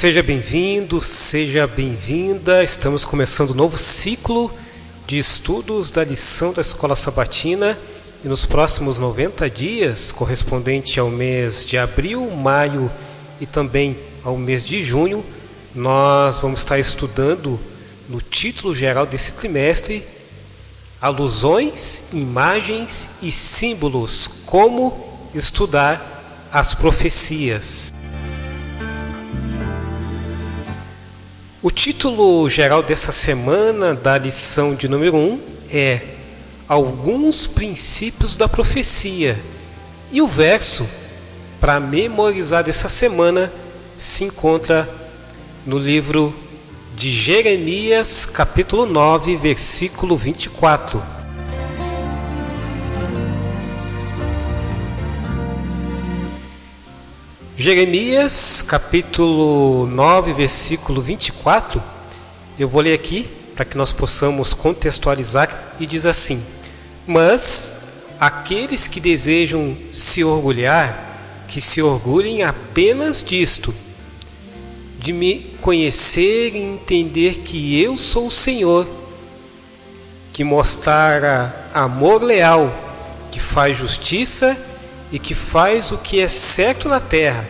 Seja bem-vindo, seja bem-vinda. Estamos começando um novo ciclo de estudos da lição da Escola Sabatina e nos próximos 90 dias, correspondente ao mês de abril, maio e também ao mês de junho, nós vamos estar estudando no título geral desse trimestre alusões, imagens e símbolos, como estudar as profecias. O título geral dessa semana da lição de número 1 é Alguns princípios da profecia. E o verso para memorizar dessa semana se encontra no livro de Jeremias, capítulo 9, versículo 24. Jeremias, capítulo 9, versículo 24, eu vou ler aqui para que nós possamos contextualizar, e diz assim: Mas aqueles que desejam se orgulhar, que se orgulhem apenas disto, de me conhecer e entender que eu sou o Senhor, que mostrar amor leal, que faz justiça e que faz o que é certo na terra,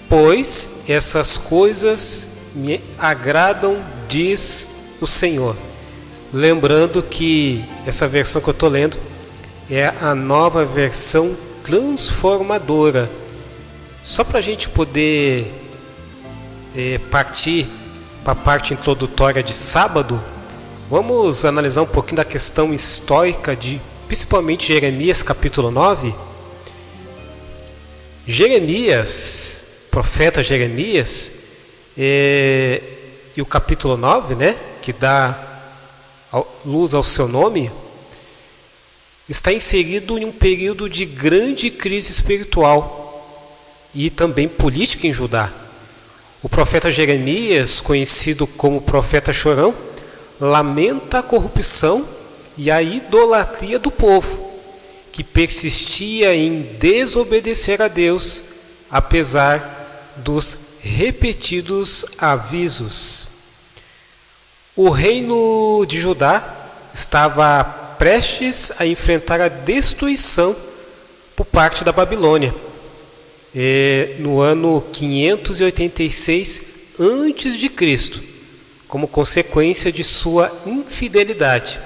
pois essas coisas me agradam, diz o Senhor. Lembrando que essa versão que eu estou lendo é a nova versão transformadora. Só para a gente poder partir para a parte introdutória de sábado, vamos analisar um pouquinho da questão histórica de principalmente Jeremias capítulo 9. Jeremias, profeta Jeremias, e o capítulo 9, que dá luz ao seu nome, está inserido em um período de grande crise espiritual e também política em Judá. O profeta Jeremias, conhecido como profeta chorão, lamenta a corrupção e a idolatria do povo, que persistia em desobedecer a Deus, apesar dos repetidos avisos. O reino de Judá estava prestes a enfrentar a destruição por parte da Babilônia, no ano 586 a.C., como consequência de sua infidelidade.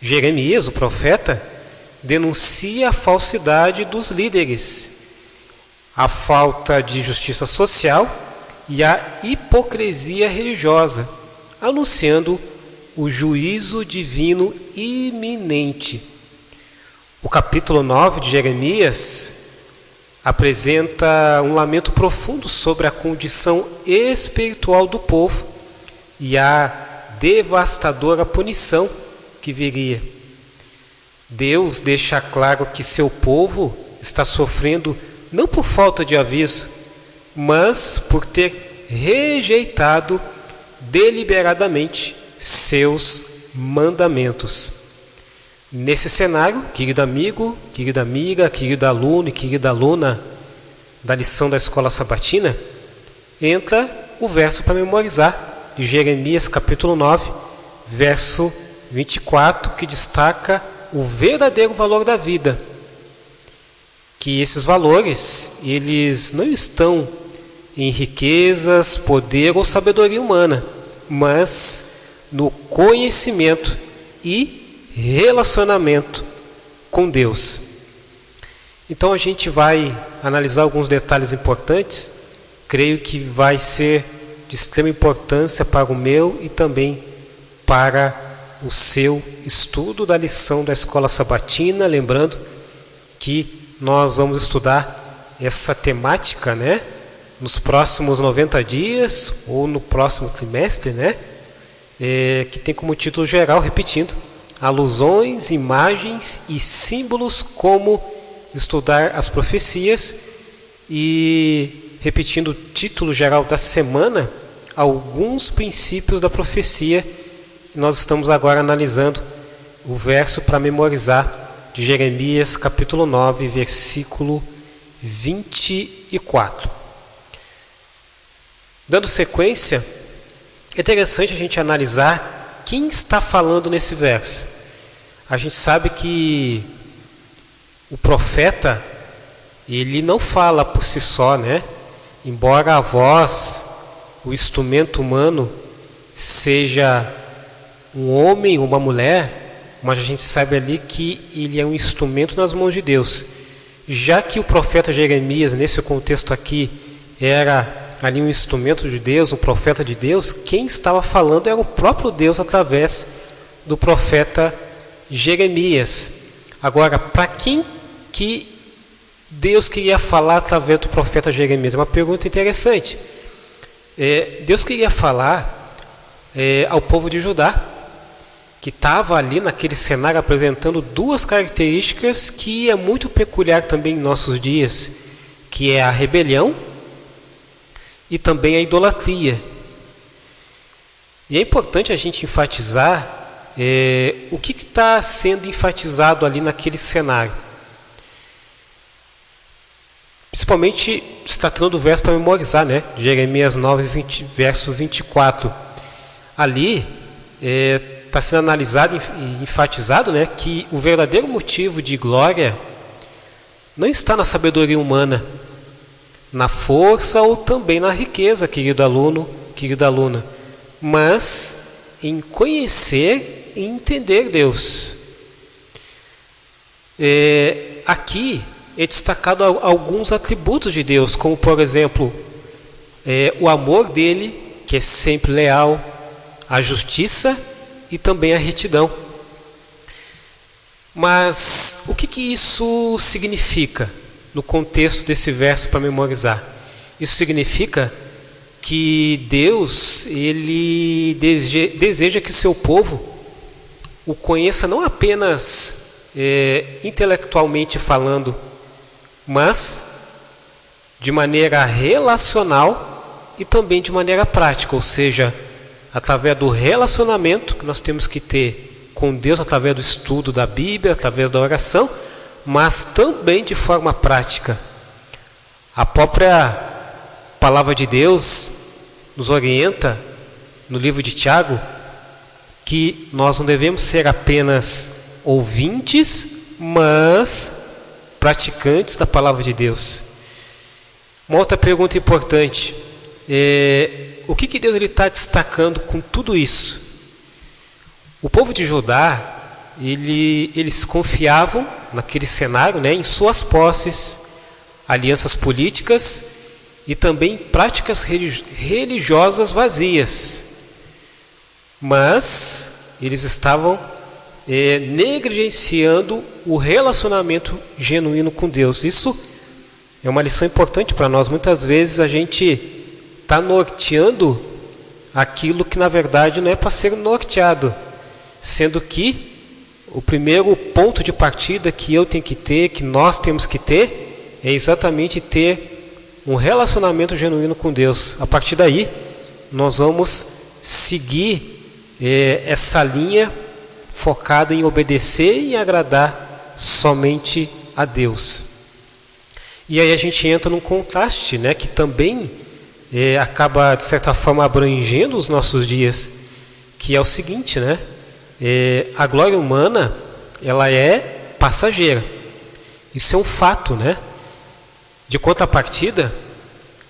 Jeremias, o profeta, denuncia a falsidade dos líderes, a falta de justiça social e a hipocrisia religiosa, anunciando o juízo divino iminente. O capítulo 9 de Jeremias apresenta um lamento profundo sobre a condição espiritual do povo e a devastadora punição que viria. Deus deixa claro que seu povo está sofrendo não por falta de aviso, mas por ter rejeitado deliberadamente seus mandamentos. Nesse cenário, querido amigo, querida amiga, querido aluno e querida aluna da lição da Escola Sabatina, entra o verso para memorizar de Jeremias capítulo 9, verso 24, que destaca o verdadeiro valor da vida, que esses valores, eles não estão em riquezas, poder ou sabedoria humana, mas no conhecimento e relacionamento com Deus. Então a gente vai analisar alguns detalhes importantes, creio que vai ser de extrema importância para o meu e também para o seu estudo da lição da Escola Sabatina. Lembrando que nós vamos estudar essa temática, nos próximos 90 dias ou no próximo trimestre, que tem como título geral, repetindo, alusões, imagens e símbolos, como estudar as profecias, e repetindo o título geral da semana, alguns princípios da profecia. Nós estamos agora analisando o verso para memorizar de Jeremias capítulo 9, versículo 24. Dando sequência, é interessante a gente analisar quem está falando nesse verso. A gente sabe que o profeta, ele não fala por si só, né? Embora a voz, o instrumento humano, seja um homem ou uma mulher, mas a gente sabe ali que ele é um instrumento nas mãos de Deus. Já que o profeta Jeremias, nesse contexto aqui, era ali um instrumento de Deus, um profeta de Deus, quem estava falando era o próprio Deus através do profeta Jeremias. Agora, para quem que Deus queria falar através do profeta Jeremias? É uma pergunta interessante. Deus queria falar ao povo de Judá, que estava ali naquele cenário apresentando duas características que é muito peculiar também em nossos dias, que é a rebelião e também a idolatria. E é importante a gente enfatizar o que está sendo enfatizado ali naquele cenário. Principalmente se tratando do verso para memorizar, né? Jeremias 9, verso 24. Ali está sendo analisado e enfatizado, né, que o verdadeiro motivo de glória não está na sabedoria humana, na força ou também na riqueza, querido aluno, querida aluna, mas em conhecer e entender Deus. Aqui é destacado alguns atributos de Deus, como por exemplo, o amor dele, que é sempre leal, a justiça e também a retidão. Mas o que isso significa no contexto desse verso para memorizar? Isso significa que Deus, ele deseja que o seu povo o conheça não apenas intelectualmente falando, mas de maneira relacional e também de maneira prática, ou seja, através do relacionamento que nós temos que ter com Deus, através do estudo da Bíblia, através da oração, mas também de forma prática. A própria palavra de Deus nos orienta no livro de Tiago que nós não devemos ser apenas ouvintes, mas praticantes da palavra de Deus. Uma outra pergunta importante: o que Deus está destacando com tudo isso? O povo de Judá, eles confiavam naquele cenário, né, em suas posses, alianças políticas e também práticas religiosas vazias. Mas eles estavam negligenciando o relacionamento genuíno com Deus. Isso é uma lição importante para nós. Muitas vezes a gente está norteando aquilo que na verdade não é para ser norteado, sendo que o primeiro ponto de partida que eu tenho que ter, que nós temos que ter, é exatamente ter um relacionamento genuíno com Deus. A partir daí, nós vamos seguir essa linha focada em obedecer e agradar somente a Deus. E aí a gente entra num contraste, né, que também acaba de certa forma abrangendo os nossos dias, que é o seguinte, né? A glória humana, ela é passageira. Isso é um fato, né? De contrapartida,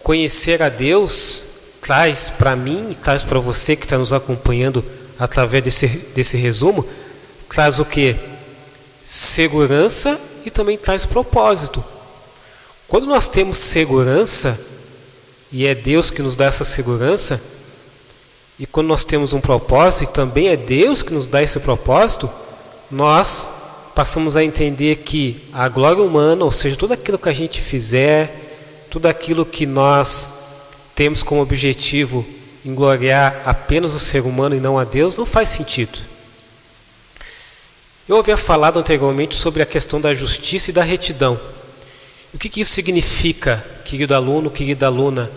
conhecer a Deus traz para mim e traz para você que está nos acompanhando através desse resumo, traz o quê? Segurança e também traz propósito. Quando nós temos segurança, e é Deus que nos dá essa segurança, e quando nós temos um propósito, e também é Deus que nos dá esse propósito, nós passamos a entender que a glória humana, ou seja, tudo aquilo que a gente fizer, tudo aquilo que nós temos como objetivo em gloriar apenas o ser humano e não a Deus, não faz sentido. Eu havia falado anteriormente sobre a questão da justiça e da retidão. O que isso significa, querido aluno, querida aluna?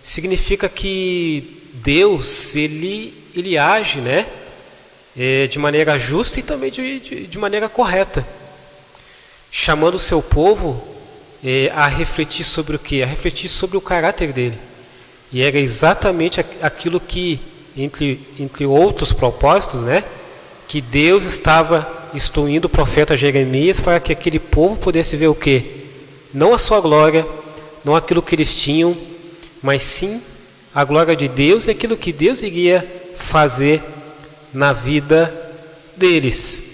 Significa que Deus, ele age, né, de maneira justa e também de maneira correta, chamando o seu povo a refletir sobre o quê? A refletir sobre o caráter dele. E era exatamente aquilo que, entre outros propósitos, né, que Deus estava instruindo o profeta Jeremias para que aquele povo pudesse ver o quê? Não a sua glória, não aquilo que eles tinham, mas sim a glória de Deus e aquilo que Deus iria fazer na vida deles.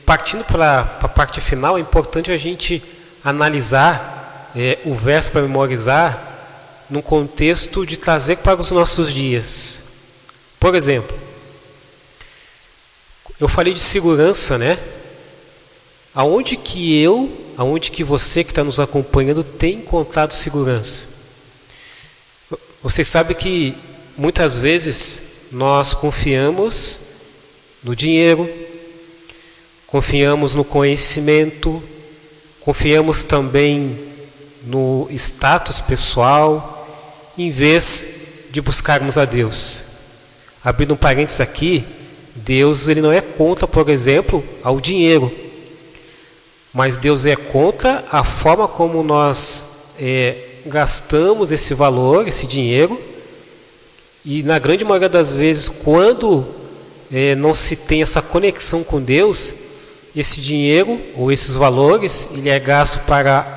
Partindo para a parte final, é importante a gente analisar o verso para memorizar num contexto de trazer para os nossos dias. Por exemplo, eu falei de segurança, né? Aonde que você que está nos acompanhando tem encontrado segurança? Vocês sabem que muitas vezes nós confiamos no dinheiro, confiamos no conhecimento, confiamos também no status pessoal, em vez de buscarmos a Deus. Abrindo um parênteses aqui, Deus ele não é contra, por exemplo, ao dinheiro, mas Deus é contra a forma como nós gastamos esse valor, esse dinheiro, e na grande maioria das vezes, quando não se tem essa conexão com Deus, esse dinheiro ou esses valores, ele é gasto para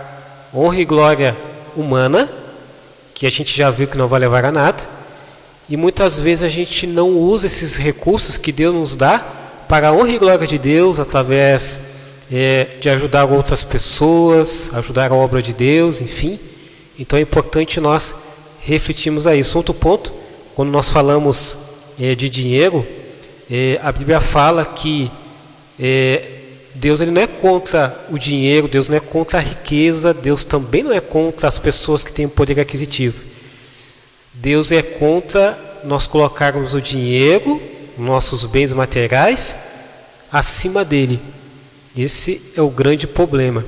honra e glória humana, que a gente já viu que não vai levar a nada, e muitas vezes a gente não usa esses recursos que Deus nos dá para a honra e glória de Deus, através de ajudar outras pessoas, ajudar a obra de Deus, enfim. Então é importante nós refletirmos a isso. Outro ponto, quando nós falamos de dinheiro, a Bíblia fala que Deus ele não é contra o dinheiro, Deus não é contra a riqueza, Deus também não é contra as pessoas que têm poder aquisitivo. Deus é contra nós colocarmos o dinheiro, nossos bens materiais, acima dele. Esse é o grande problema.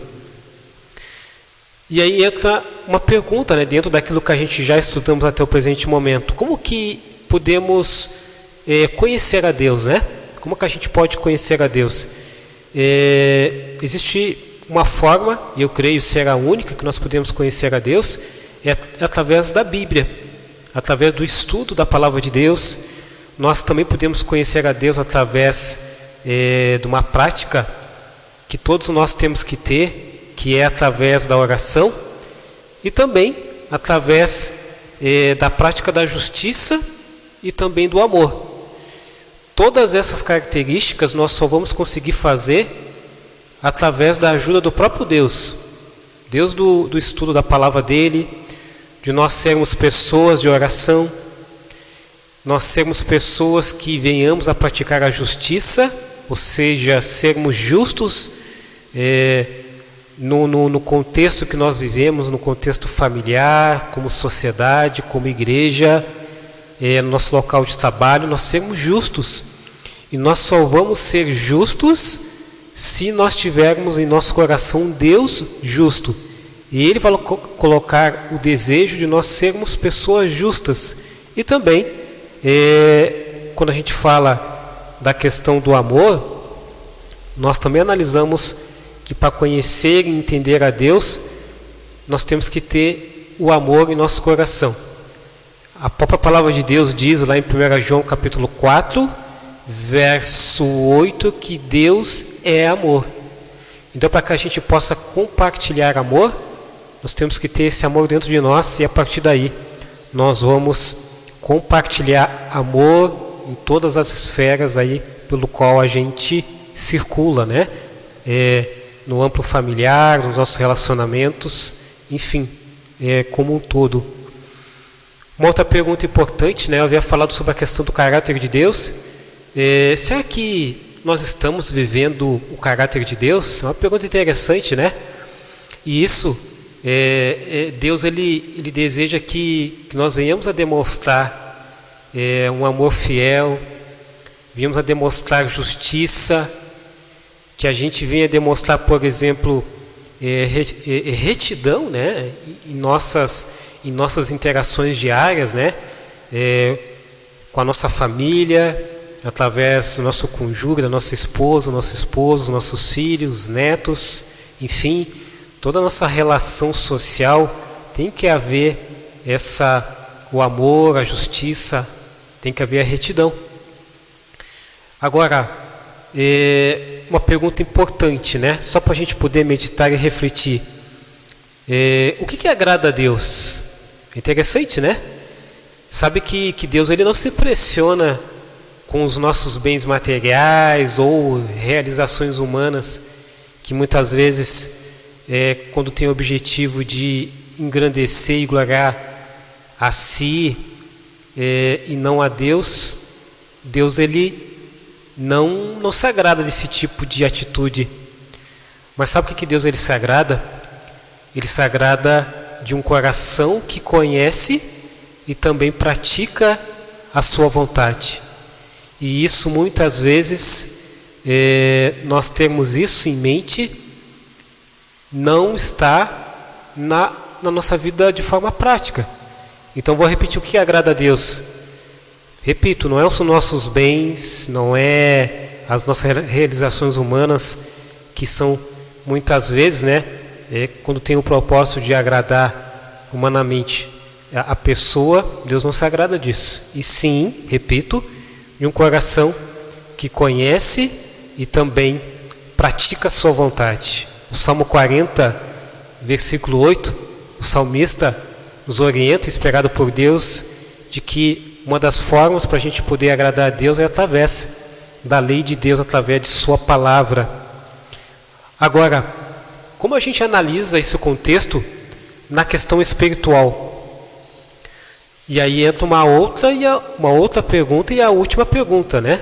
E aí entra uma pergunta, né, dentro daquilo que a gente já estudamos até o presente momento. Como que podemos conhecer a Deus, né? Como que a gente pode conhecer a Deus? Existe uma forma, e eu creio ser a única que nós podemos conhecer a Deus, através da Bíblia, através do estudo da palavra de Deus. Nós também podemos conhecer a Deus através de uma prática que todos nós temos que ter, que é através da oração, e também através da prática da justiça e também do amor. Todas essas características nós só vamos conseguir fazer através da ajuda do próprio Deus. Deus do estudo da palavra dele, de nós sermos pessoas de oração, nós sermos pessoas que venhamos a praticar a justiça, ou seja, sermos justos no contexto que nós vivemos, no contexto familiar, como sociedade, como igreja, no nosso local de trabalho, nós sermos justos. E nós só vamos ser justos se nós tivermos em nosso coração um Deus justo. E Ele vai colocar o desejo de nós sermos pessoas justas. E também, quando a gente fala da questão do amor, nós também analisamos que para conhecer e entender a Deus, nós temos que ter o amor em nosso coração. A própria palavra de Deus diz lá em 1 João capítulo 4, verso 8, que Deus é amor. Então, para que a gente possa compartilhar amor, nós temos que ter esse amor dentro de nós, e a partir daí nós vamos compartilhar amor em todas as esferas aí pelo qual a gente circula, né? No amplo familiar, nos nossos relacionamentos, enfim, como um todo. Uma outra pergunta importante, né? Eu havia falado sobre a questão do caráter de Deus. Será que nós estamos vivendo o caráter de Deus? É uma pergunta interessante, né? E isso, Deus ele deseja que nós venhamos a demonstrar um amor fiel, venhamos a demonstrar justiça, que a gente venha demonstrar, por exemplo, retidão, né? em nossas interações diárias, né? Com a nossa família, através do nosso cônjuge, da nossa esposa, nosso esposo, nossos filhos, netos, enfim, toda a nossa relação social tem que haver o amor, a justiça, tem que haver a retidão. Agora, uma pergunta importante, né? Só para a gente poder meditar e refletir. O que agrada a Deus? É interessante, né? Sabe que Deus ele não se impressiona com os nossos bens materiais ou realizações humanas, que muitas vezes, quando tem o objetivo de engrandecer e gloriar a si e não a Deus, Deus ele não se agrada desse tipo de atitude. Mas sabe o que Deus ele se agrada? Ele se agrada de um coração que conhece e também pratica a sua vontade. E isso muitas vezes, nós temos isso em mente, não está na nossa vida de forma prática. Então vou repetir o que agrada a Deus. Repito, não é os nossos bens, não é as nossas realizações humanas, que são muitas vezes, né, quando tem o propósito de agradar humanamente a pessoa, Deus não se agrada disso. E sim, repito, de um coração que conhece e também pratica a sua vontade. O Salmo 40, versículo 8, o salmista nos orienta, inspirado por Deus, de que uma das formas para a gente poder agradar a Deus é através da lei de Deus, através de sua palavra. Agora, como a gente analisa esse contexto na questão espiritual? E aí entra uma outra pergunta e a última pergunta, né?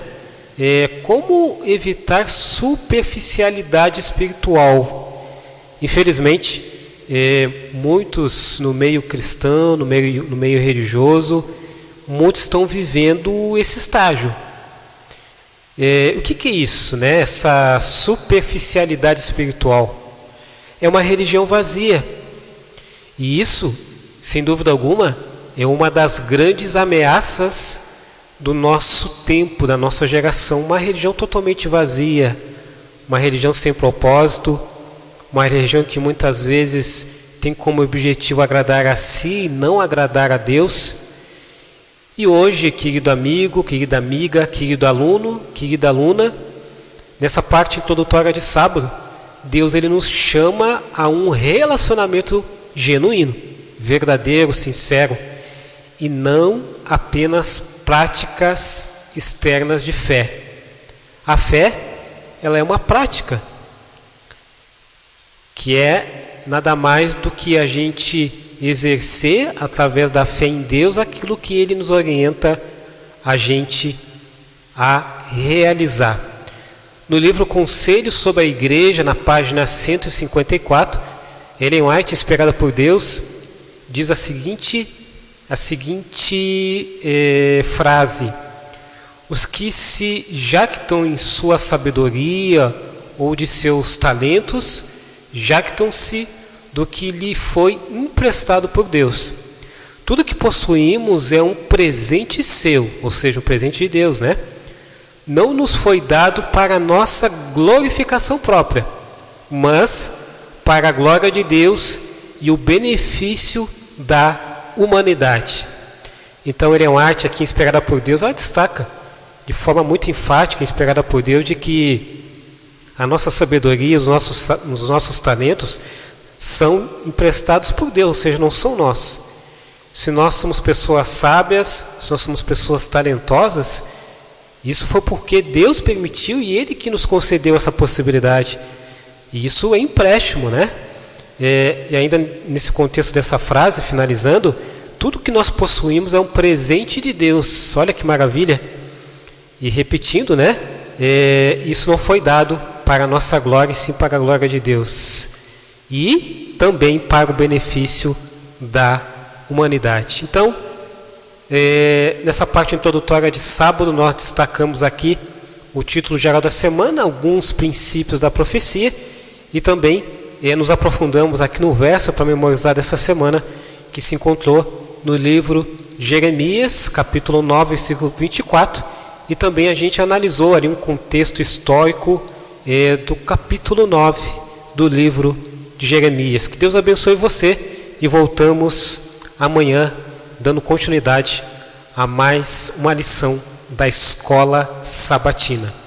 Como evitar superficialidade espiritual? Infelizmente, muitos no meio cristão, no meio religioso, muitos estão vivendo esse estágio. O que é isso, né? Essa superficialidade espiritual? É uma religião vazia. E isso, sem dúvida alguma, é uma das grandes ameaças do nosso tempo, da nossa geração. Uma religião totalmente vazia, uma religião sem propósito, uma religião que muitas vezes tem como objetivo agradar a si e não agradar a Deus. E hoje, querido amigo, querida amiga, querido aluno, querida aluna, nessa parte introdutória de sábado, Deus ele nos chama a um relacionamento genuíno, verdadeiro, sincero, e não apenas práticas externas de fé. A fé, ela é uma prática, que é nada mais do que a gente exercer, através da fé em Deus, aquilo que Ele nos orienta a gente a realizar. No livro Conselhos sobre a Igreja, na página 154, Ellen White, inspirada por Deus, diz a seguinte frase: os que se jactam em sua sabedoria ou de seus talentos, jactam-se do que lhe foi emprestado por Deus. Tudo que possuímos é um presente seu, ou seja, um presente de Deus, né? Não nos foi dado para a nossa glorificação própria, mas para a glória de Deus e o benefício da humanidade. Então, Ellen White, aqui inspirada por Deus, ela destaca de forma muito enfática, inspirada por Deus, de que a nossa sabedoria, os nossos talentos são emprestados por Deus, ou seja, não são nossos. Se nós somos pessoas sábias, se nós somos pessoas talentosas, isso foi porque Deus permitiu e Ele que nos concedeu essa possibilidade. E isso é empréstimo, né? E ainda nesse contexto dessa frase, finalizando, tudo que nós possuímos é um presente de Deus. Olha que maravilha! E repetindo, né? Isso não foi dado para a nossa glória, e sim para a glória de Deus. E também para o benefício da humanidade. Então, nessa parte introdutória de sábado, nós destacamos aqui o título geral da semana, alguns princípios da profecia, e também nos aprofundamos aqui no verso para memorizar dessa semana, que se encontrou no livro Jeremias, capítulo 9, versículo 24, e também a gente analisou ali um contexto histórico do capítulo 9 do livro de Jeremias. Que Deus abençoe você e voltamos amanhã, dando continuidade a mais uma lição da Escola Sabatina.